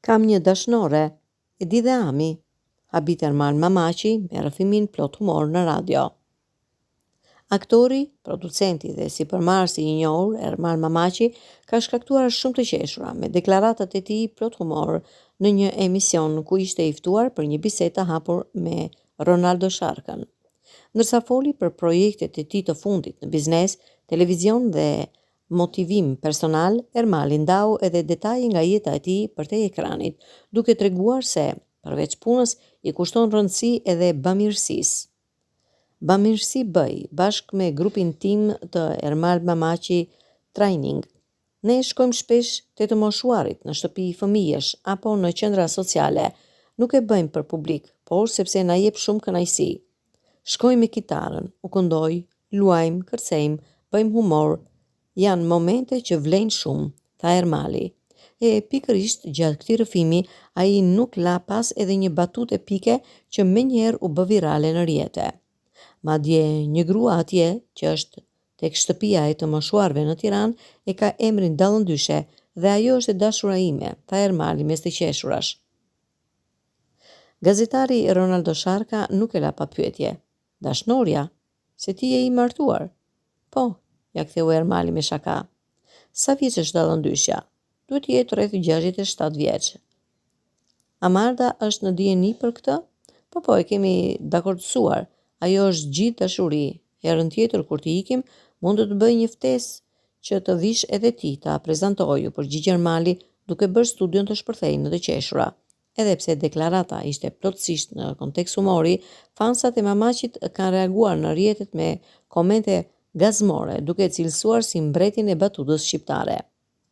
Kam një dashnore, e di dhe Ami. Habit Ermal Mamaçi me rrëfimin plot humor në radio. Aktori, producenti dhe sipërmarrësi i njohur Ermal Mamaçi ka shkaktuar shumë të qeshura me deklaratat e tij plot humor në një emision ku ishte i ftuar për një bisedë të hapur me Ronaldo Sharkën. Ndërsa foli për projektet e tij të fundit në biznes, televizion dhe motivim personal, Ermali ndau edhe detaje nga jeta e tij përtej ekranit, duke treguar se përveç punës i kushton rëndësi edhe bamirësisë. Bamirësi bëj bashkë me grupin tim të Ermal Mamaçi Training. Ne shkojmë shpesh te të moshuarit në shtëpi fëmijësh apo në qendra sociale. Nuk e bëjmë për publik, por sepse na jep shumë kënaqësi. Shkojmë me kitarën, u këndoj, luajmë, kërcejmë, bëjmë humor. Janë momente që vlejnë shumë, tha Ermali. E pikërisht gjatë këtij rrëfimi, ai nuk la pas edhe një batutë epike që menjëherë u bë virale në rrjete. Madje një grua atje, që është tek shtëpia e të moshuarve në Tiranë, e ka emrin dallëndyshe dhe ajo është e dashura ime, tha Ermali mes të qeshurash. Gazetari Ronaldo Sharka nuk e la pa pyetje. Dashnorja, se ti je i martuar? Po, ja ktheu Ermali me shaka. Sa vjeç është dallëndyshja? Duhet jetë rreth 67 vjeç. Amarda është në dijeni për këtë? Po, e kemi dakordsuar. Ajo është gjithë dashuri. Herën tjetër kur të ikim, mund të bëj një ftesë që të vish edhe ti ta prezantoj, u përgjigj Ermali duke bërë studion të shpërthejë në të qeshura. Edhe pse deklarata ishte plotësisht në kontekst humori, fansat e Mamaçit kanë reaguar në rrjetet me komente gazmore, duke cilësuar si mbretin e batutës shqiptare.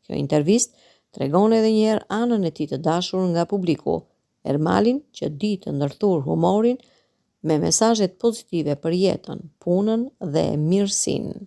Kjo intervistë tregon edhe një herë anën e tij të dashur nga publiku, Ermalin që di të ndërthur humorin me mesazhet pozitive për jetën, punën dhe mirësinë.